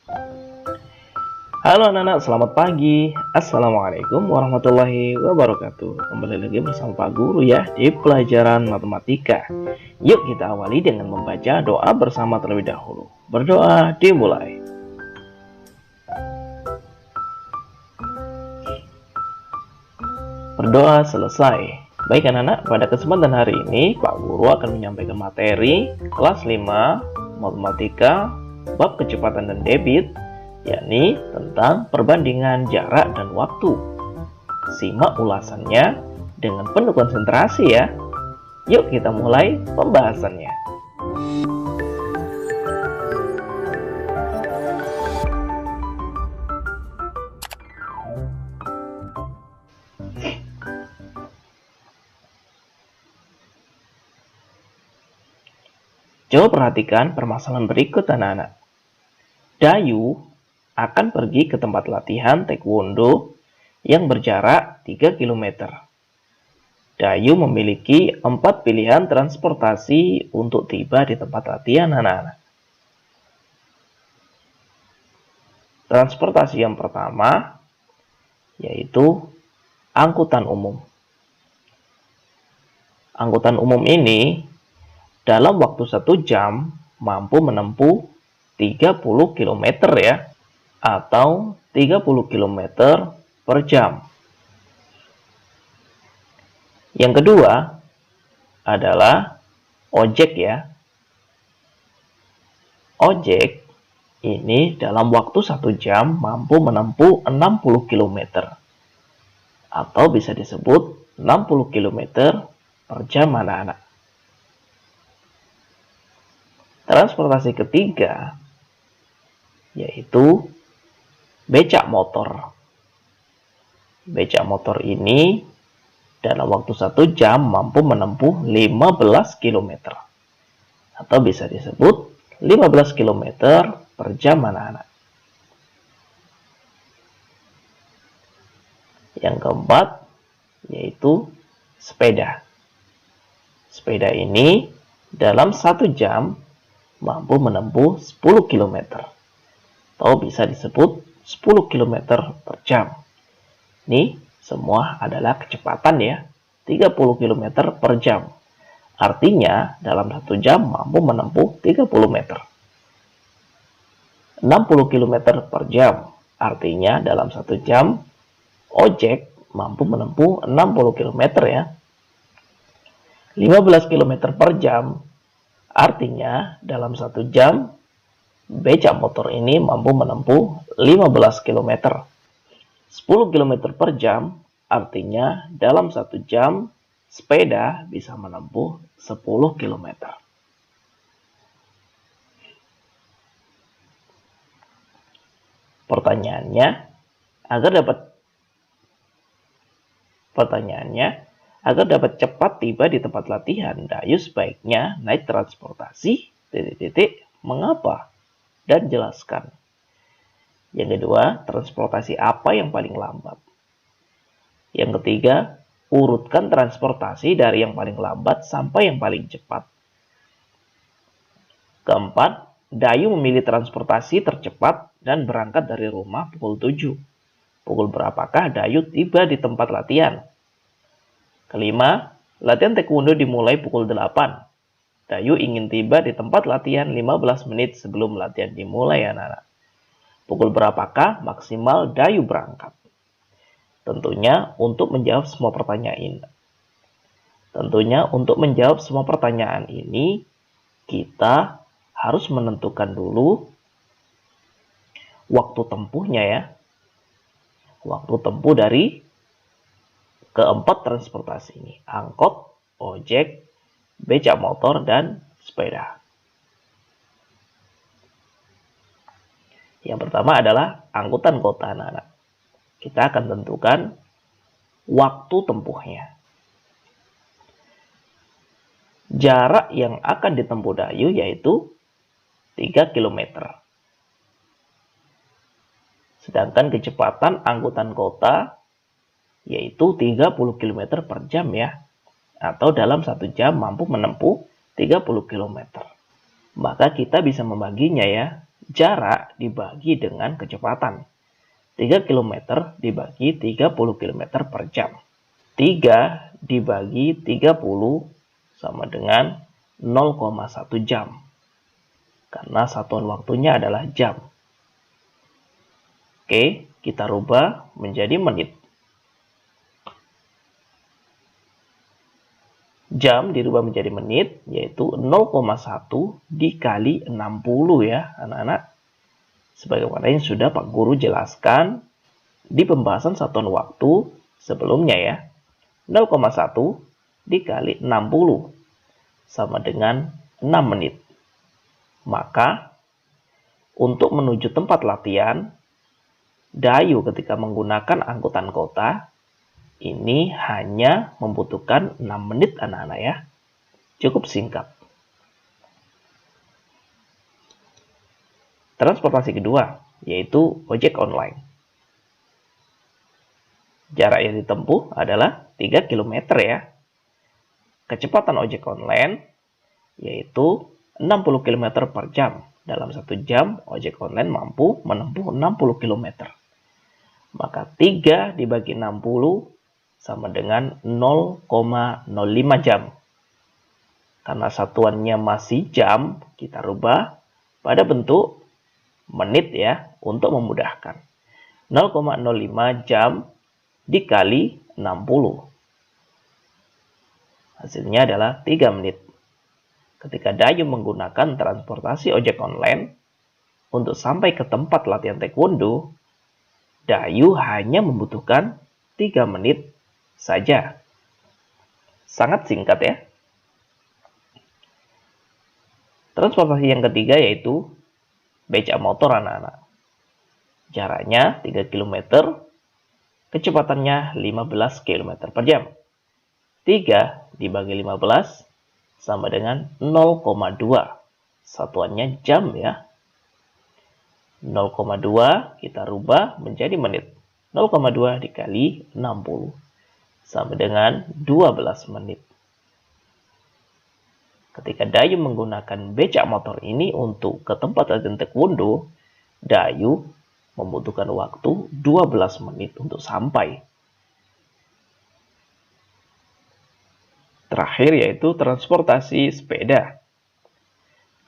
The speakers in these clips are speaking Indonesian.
Halo anak-anak, selamat pagi. Assalamualaikum warahmatullahi wabarakatuh. Kembali lagi bersama Pak Guru ya di pelajaran matematika. Yuk kita awali dengan membaca doa bersama terlebih dahulu. Berdoa dimulai. Berdoa selesai. Baik anak-anak, pada kesempatan hari ini Pak Guru akan menyampaikan materi kelas 5 matematika bab kecepatan dan debit, yakni tentang perbandingan jarak dan waktu. Simak ulasannya dengan penuh konsentrasi ya. Yuk kita mulai pembahasannya. Coba perhatikan permasalahan berikut anak-anak. Dayu akan pergi ke tempat latihan taekwondo yang berjarak 3 km. Dayu memiliki 4 pilihan transportasi untuk tiba di tempat latihan anak-anak. Transportasi yang pertama yaitu angkutan umum. Angkutan umum ini dalam waktu 1 jam mampu menempuh 30 km ya, atau 30 km per jam. Yang kedua adalah ojek ya. Ojek ini dalam waktu 1 jam mampu menempuh 60 km, atau bisa disebut 60 km per jam anak-anak. Transportasi ketiga yaitu becak motor. Becak motor ini dalam waktu 1 jam mampu menempuh 15 km, atau bisa disebut 15 km per jam anak-anak. Yang keempat yaitu sepeda. Sepeda ini dalam 1 jam mampu menempuh 10 km, atau bisa disebut 10 km per jam. Ini semua adalah kecepatan ya, 30 km per jam. Artinya dalam 1 jam mampu menempuh 30 meter. 60 km per jam, artinya dalam 1 jam ojek mampu menempuh 60 km ya. 15 km per jam, artinya dalam 1 jam becak motor ini mampu menempuh 15 km. 10 km per jam, artinya dalam 1 jam sepeda bisa menempuh 10 km. Pertanyaannya, agar dapat cepat tiba di tempat latihan, Dayu sebaiknya naik transportasi, mengapa? Dan jelaskan. Yang kedua, transportasi apa yang paling lambat? Yang ketiga, urutkan transportasi dari yang paling lambat sampai yang paling cepat. Keempat, Dayu memilih transportasi tercepat dan berangkat dari rumah pukul 7. Pukul berapakah Dayu tiba di tempat latihan? Kelima, latihan taekwondo dimulai pukul 8. Dayu ingin tiba di tempat latihan 15 menit sebelum latihan dimulai anak-anak. Pukul berapakah maksimal Dayu berangkat? Tentunya untuk menjawab semua pertanyaan ini, kita harus menentukan dulu waktu tempuhnya ya. Waktu tempuh dari keempat transportasi ini, angkot, ojek, becak motor, dan sepeda. Yang pertama adalah angkutan kota anak-anak. Kita akan tentukan waktu tempuhnya. Jarak yang akan ditempuh Dayu yaitu 3 km. Sedangkan kecepatan angkutan kota yaitu 30 km per jam ya, atau dalam 1 jam mampu menempuh 30 km. Maka kita bisa membaginya ya, jarak dibagi dengan kecepatan. 3 km dibagi 30 km per jam. 3 dibagi 30 sama dengan 0,1 jam. Karena satuan waktunya adalah jam. Oke, kita rubah menjadi menit. Jam dirubah menjadi menit, yaitu 0,1 dikali 60 ya, anak-anak. Sebagaimana yang sudah Pak Guru jelaskan di pembahasan satuan waktu sebelumnya ya. 0,1 dikali 60 sama dengan 6 menit. Maka, untuk menuju tempat latihan, Dayu ketika menggunakan angkutan kota, ini hanya membutuhkan 6 menit anak-anak ya. Cukup singkat. Transportasi kedua, yaitu ojek online. Jarak yang ditempuh adalah 3 km ya. Kecepatan ojek online yaitu 60 km per jam. Dalam 1 jam, ojek online mampu menempuh 60 km. Maka 3 dibagi 60 sama dengan 0,05 jam. Karena satuannya masih jam, kita rubah pada bentuk menit ya, untuk memudahkan. 0,05 jam dikali 60. Hasilnya adalah 3 menit. Ketika Dayu menggunakan transportasi ojek online untuk sampai ke tempat latihan taekwondo, Dayu hanya membutuhkan 3 menit saja. Sangat singkat ya. Transportasi yang ketiga yaitu becak motor anak-anak. Jaraknya 3 km, kecepatannya 15 km per jam. 3 dibagi 15 sama dengan 0,2. Satuannya jam ya. 0,2 kita rubah menjadi menit. 0,2 dikali 60 sama dengan 12 menit. Ketika Dayu menggunakan becak motor ini untuk ke tempat latihan taekwondo, Dayu membutuhkan waktu 12 menit untuk sampai. Terakhir yaitu transportasi sepeda.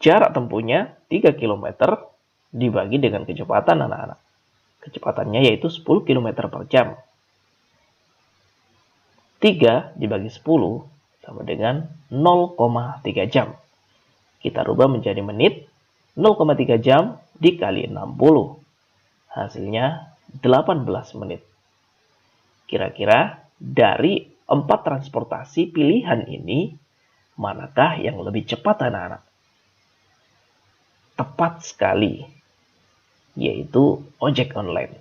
Jarak tempuhnya 3 km dibagi dengan kecepatan anak-anak. Kecepatannya yaitu 10 km per jam. 3 dibagi 10 sama dengan 0,3 jam. Kita rubah menjadi menit. 0,3 jam dikali 60. Hasilnya 18 menit. Kira-kira dari 4 transportasi pilihan ini, manakah yang lebih cepat anak-anak? Tepat sekali, yaitu ojek online.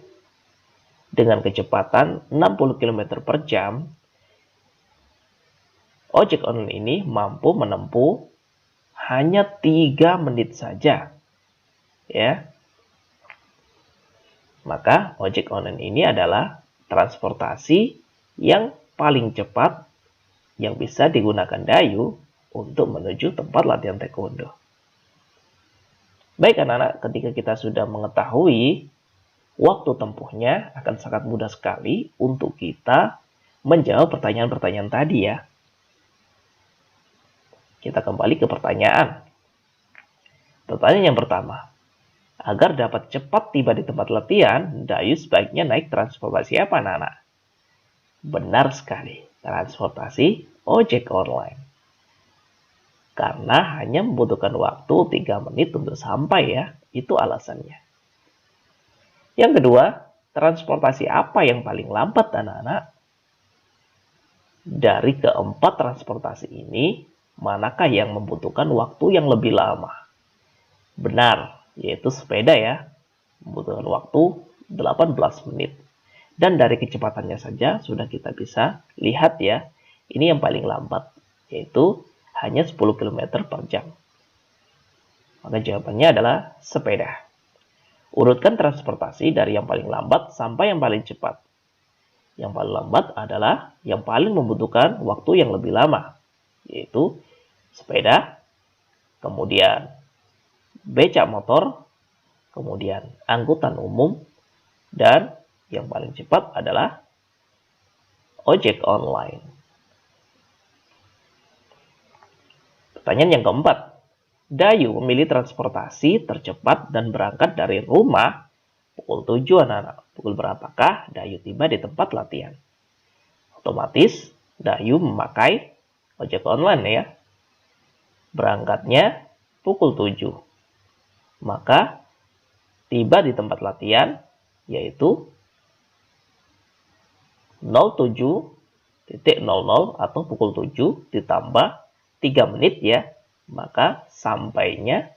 Dengan kecepatan 60 km per jam, ojek online ini mampu menempuh hanya 3 menit saja. Ya. Maka ojek online ini adalah transportasi yang paling cepat yang bisa digunakan Dayu untuk menuju tempat latihan taekwondo. Baik anak-anak, ketika kita sudah mengetahui waktu tempuhnya, akan sangat mudah sekali untuk kita menjawab pertanyaan-pertanyaan tadi ya. Kita kembali ke pertanyaan. Pertanyaan yang pertama. Agar dapat cepat tiba di tempat latihan, Dayu sebaiknya naik transportasi apa, anak-anak? Benar sekali, transportasi ojek online. Karena hanya membutuhkan waktu 3 menit untuk sampai ya. Itu alasannya. Yang kedua, transportasi apa yang paling lambat, anak-anak? Dari keempat transportasi ini, manakah yang membutuhkan waktu yang lebih lama? Benar, yaitu sepeda ya. Membutuhkan waktu 18 menit. Dan dari kecepatannya saja sudah kita bisa lihat ya. Ini yang paling lambat, yaitu hanya 10 km per jam. Maka jawabannya adalah sepeda. Urutkan transportasi dari yang paling lambat sampai yang paling cepat. Yang paling lambat adalah yang paling membutuhkan waktu yang lebih lama, yaitu sepeda, kemudian becak motor, kemudian angkutan umum, dan yang paling cepat adalah ojek online. Pertanyaan yang keempat, Dayu memilih transportasi tercepat dan berangkat dari rumah pukul 7 anak-anak. Pukul berapakah Dayu tiba di tempat latihan? Otomatis Dayu memakai ojek online ya. Berangkatnya pukul 7. Maka tiba di tempat latihan yaitu 07.00 atau pukul 7 ditambah 3 menit ya, maka sampainya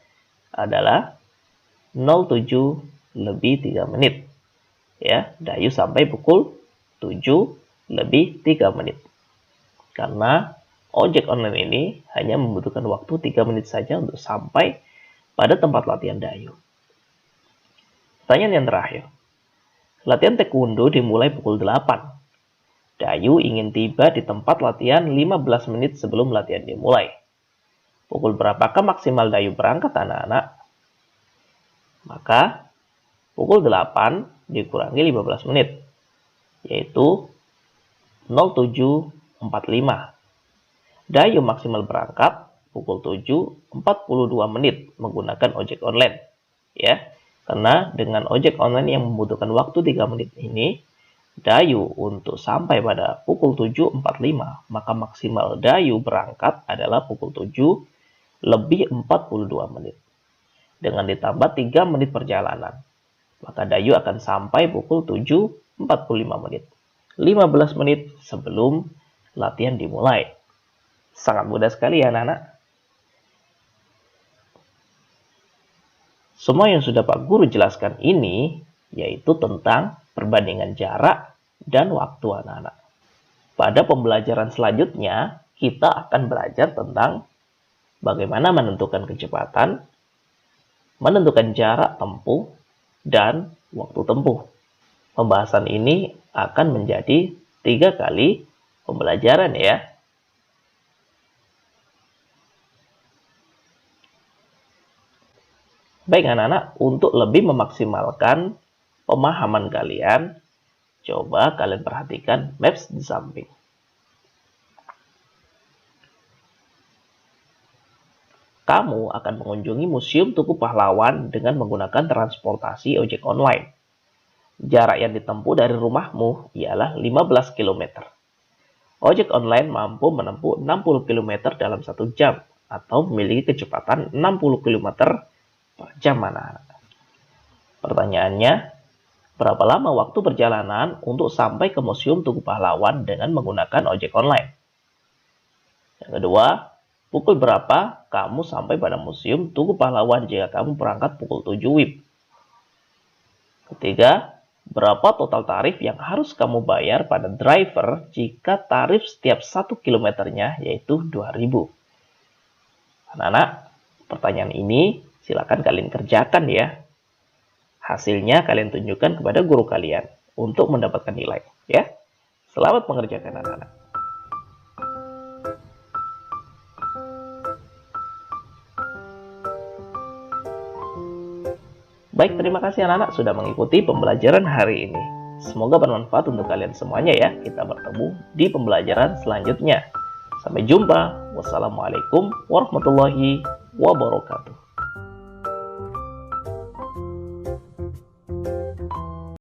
adalah 07 lebih 3 menit. Ya, Dayu sampai pukul 7 lebih 3 menit. Karena ojek online ini hanya membutuhkan waktu 3 menit saja untuk sampai pada tempat latihan Dayu. Pertanyaan yang terakhir. Latihan taekwondo dimulai pukul 8. Dayu ingin tiba di tempat latihan 15 menit sebelum latihan dimulai. Pukul berapakah maksimal Dayu berangkat anak-anak? Maka pukul 8 dikurangi 15 menit, yaitu 07.45. Dayu maksimal berangkat pukul 7.42 menit menggunakan ojek online. Ya, karena dengan ojek online yang membutuhkan waktu 3 menit ini, Dayu untuk sampai pada pukul 7.45, maka maksimal Dayu berangkat adalah pukul 7 lebih 42 menit. Dengan ditambah 3 menit perjalanan, maka Dayu akan sampai pukul 7.45 menit. 15 menit sebelum latihan dimulai. Sangat mudah sekali ya anak-anak. Semua yang sudah Pak Guru jelaskan ini yaitu tentang perbandingan jarak dan waktu anak-anak. Pada pembelajaran selanjutnya, kita akan belajar tentang bagaimana menentukan kecepatan, menentukan jarak tempuh, dan waktu tempuh. Pembahasan ini akan menjadi 3 kali pembelajaran ya. Baik anak-anak, untuk lebih memaksimalkan pemahaman kalian, coba kalian perhatikan maps di samping. Kamu akan mengunjungi Museum Tugu Pahlawan dengan menggunakan transportasi ojek online. Jarak yang ditempuh dari rumahmu ialah 15 km. Ojek online mampu menempuh 60 km dalam 1 jam atau memiliki kecepatan 60 km per jam anak-anak. Pertanyaannya, berapa lama waktu perjalanan untuk sampai ke Museum Tugu Pahlawan dengan menggunakan ojek online? Yang kedua, pukul berapa kamu sampai pada Museum Tugu Pahlawan jika kamu berangkat pukul 7 WIB? Ketiga, berapa total tarif yang harus kamu bayar pada driver jika tarif setiap 1 kilometernya yaitu 2.000? Anak-anak, pertanyaan ini silakan kalian kerjakan ya. Hasilnya kalian tunjukkan kepada guru kalian untuk mendapatkan nilai ya. Selamat mengerjakan anak-anak. Baik, terima kasih anak-anak sudah mengikuti pembelajaran hari ini. Semoga bermanfaat untuk kalian semuanya ya. Kita bertemu di pembelajaran selanjutnya. Sampai jumpa. Wassalamualaikum warahmatullahi wabarakatuh.